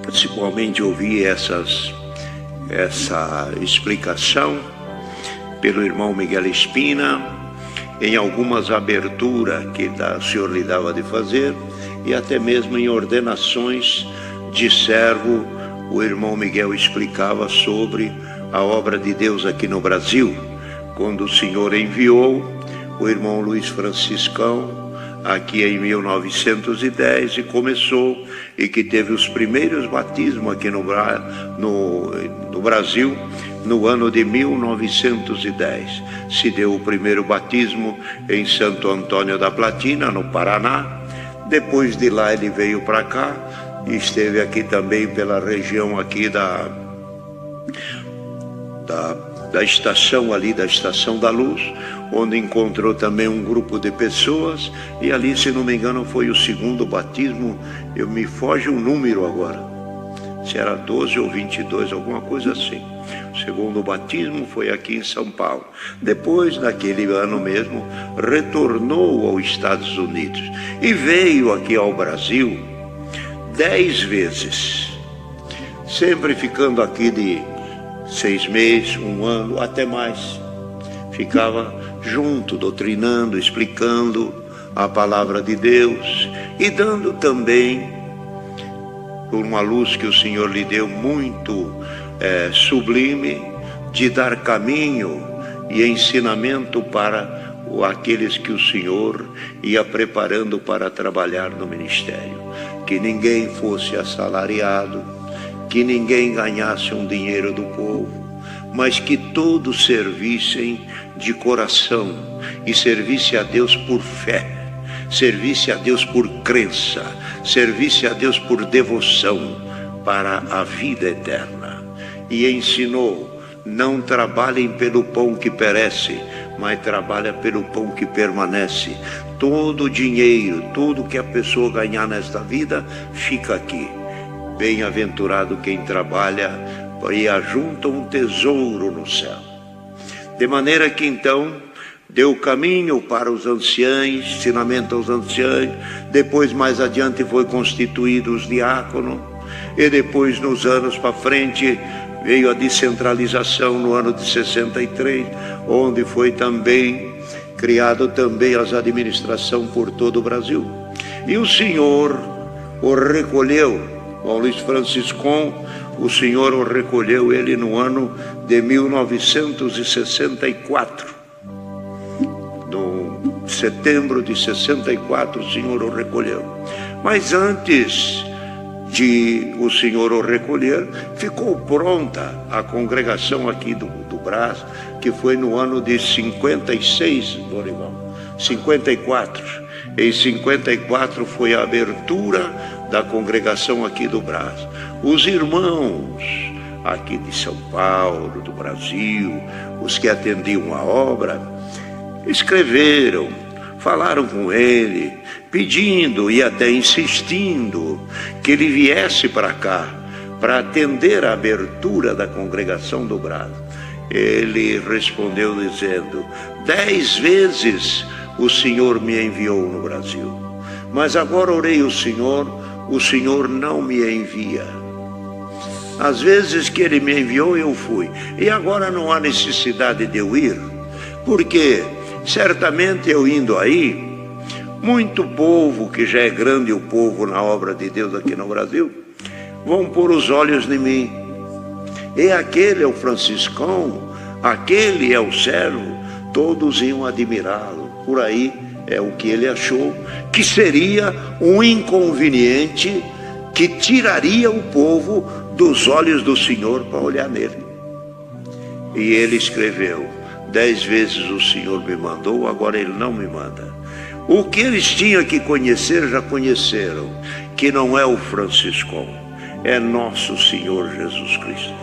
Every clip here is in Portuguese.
Principalmente ouvi essa explicação pelo irmão Miguel Espina, em algumas aberturas que o senhor lhe dava de fazer, e até mesmo em ordenações de servo, o irmão Miguel explicava sobre a obra de Deus aqui no Brasil, quando o senhor enviou o irmão Luiz Franciscão aqui em 1910 e começou, e que teve os primeiros batismos aqui no Brasil no ano de 1910. Se deu o primeiro batismo em Santo Antônio da Platina, no Paraná. Depois de lá ele veio para cá e esteve aqui também pela região aqui da estação ali, da Estação da Luz, onde encontrou também um grupo de pessoas, e ali, se não me engano, foi o segundo batismo. Me foge o número agora, se era 12 ou 22, alguma coisa assim. O segundo batismo foi aqui em São Paulo. Depois, naquele ano mesmo, retornou aos Estados Unidos e veio aqui ao Brasil 10 vezes, sempre ficando aqui de 6 meses, 1 ano, até mais. Ficava junto, doutrinando, explicando a palavra de Deus e dando também, por uma luz que o Senhor lhe deu muito sublime, de dar caminho e ensinamento para aqueles que o Senhor ia preparando para trabalhar no ministério. Que ninguém fosse assalariado, que ninguém ganhasse um dinheiro do povo, mas que todos servissem de coração e servisse a Deus por fé, servisse a Deus por crença, servisse a Deus por devoção para a vida eterna. E ensinou: não trabalhem pelo pão que perece, mas trabalha pelo pão que permanece. Todo o dinheiro, tudo que a pessoa ganhar nesta vida, fica aqui. Bem-aventurado quem trabalha e ajunta um tesouro no céu. De maneira que então deu caminho para os anciãos, ensinamento aos anciãos. Depois, mais adiante, foi constituído os diáconos, e depois, nos anos para frente, veio a descentralização no ano de 63, onde foi também criado também as administrações por todo o Brasil. E o Senhor o recolheu, o Luiz Franciscão, o Senhor o recolheu, ele no ano de 1964. No setembro de 64, o Senhor o recolheu. Mas antes de o Senhor o recolher, ficou pronta a congregação aqui do Brás, que foi no ano de 56, Dorival, 54. Em 54 foi a abertura da congregação aqui do Brás. Os irmãos aqui de São Paulo, do Brasil, os que atendiam a obra, escreveram, falaram com ele, pedindo e até insistindo que ele viesse para cá, para atender a abertura da congregação do Brás. Ele respondeu dizendo: 10 vezes o Senhor me enviou no Brasil, mas agora orei o Senhor não me envia. Às vezes que ele me enviou, eu fui, e agora não há necessidade de eu ir, porque certamente eu indo aí, muito povo, que já é grande o povo na obra de Deus aqui no Brasil, vão pôr os olhos em mim. E aquele é o franciscão, aquele é o servo, todos iam admirá-lo. Por aí é o que ele achou que seria um inconveniente que tiraria o povo dos olhos do Senhor para olhar nele. E ele escreveu: 10 vezes o Senhor me mandou, agora ele não me manda. O que eles tinham que conhecer, já conheceram, que não é o franciscão, é nosso Senhor Jesus Cristo.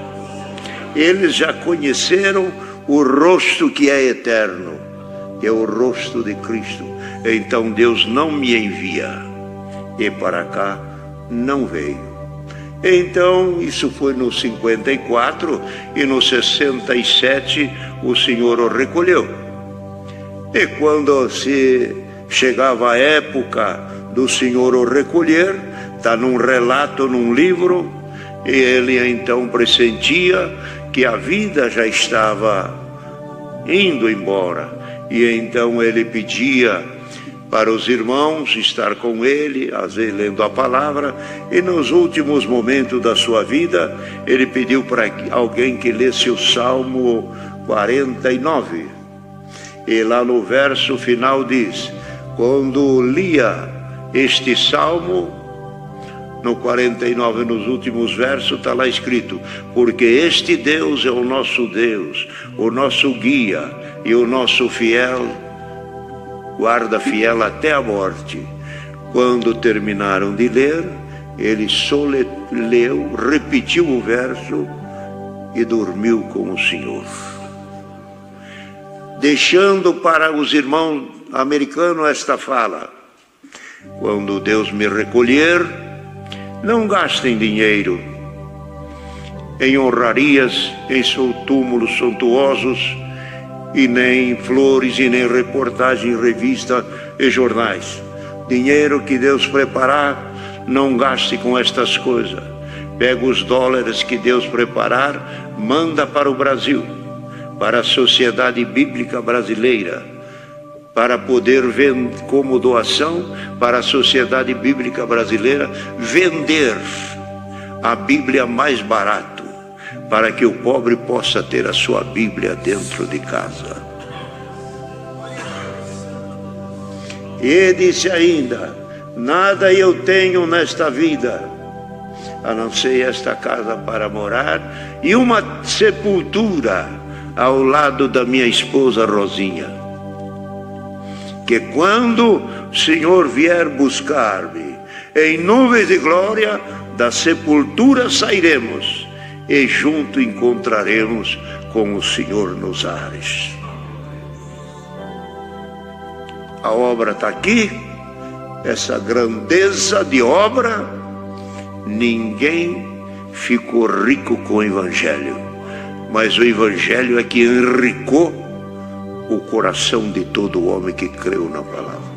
Eles já conheceram o rosto que é eterno, que é o rosto de Cristo. Então Deus não me envia, e para cá não veio. Então isso foi no 54, e no 67 o Senhor o recolheu. E quando se chegava a época do Senhor o recolher, está num relato, num livro, e ele então pressentia que a vida já estava indo embora, e então ele pedia para os irmãos estar com ele, às vezes lendo a palavra, e nos últimos momentos da sua vida, ele pediu para alguém que lesse o Salmo 49, e lá no verso final diz, quando lia este Salmo, no 49, nos últimos versos, está lá escrito, porque este Deus é o nosso Deus, o nosso guia e o nosso fiel, guarda fiel até a morte. Quando terminaram de ler, ele só leu, repetiu o verso e dormiu com o Senhor. Deixando para os irmãos americanos esta fala, quando Deus me recolher, não gastem dinheiro em honrarias, em seus túmulos suntuosos, e nem flores, e nem reportagem em revista e jornais. Dinheiro que Deus preparar, não gaste com estas coisas. Pega os dólares que Deus preparar, manda para o Brasil, para a Sociedade Bíblica Brasileira, para poder vender como doação para a Sociedade Bíblica Brasileira, vender a Bíblia mais barato, para que o pobre possa ter a sua Bíblia dentro de casa. E disse ainda, nada eu tenho nesta vida, a não ser esta casa para morar, e uma sepultura ao lado da minha esposa Rosinha, que quando o Senhor vier buscar-me, em nuvens de glória, da sepultura sairemos, e junto encontraremos com o Senhor nos ares. A obra está aqui, essa grandeza de obra. Ninguém ficou rico com o Evangelho, mas o Evangelho é que enricou o coração de todo homem que creu na palavra.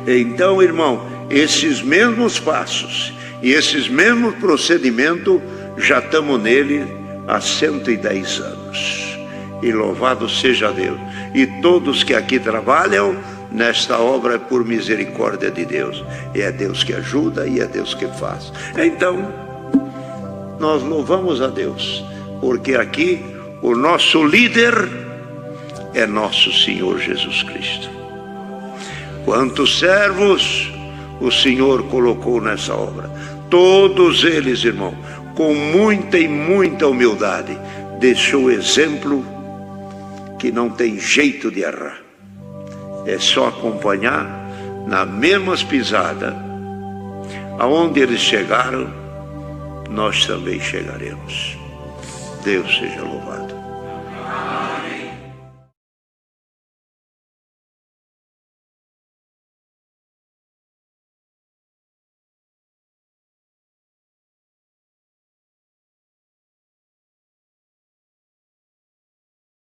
Então, irmão, esses mesmos passos e esses mesmos procedimentos, já estamos nele há 110 anos. E louvado seja Deus. E todos que aqui trabalham nesta obra é por misericórdia de Deus. E é Deus que ajuda e é Deus que faz. Então, nós louvamos a Deus, porque aqui o nosso líder é nosso Senhor Jesus Cristo. Quantos servos o Senhor colocou nessa obra? Todos eles, irmão, com muita e muita humildade, deixou exemplo que não tem jeito de errar. É só acompanhar na mesmas pisadas. Aonde eles chegaram, nós também chegaremos. Deus seja louvado.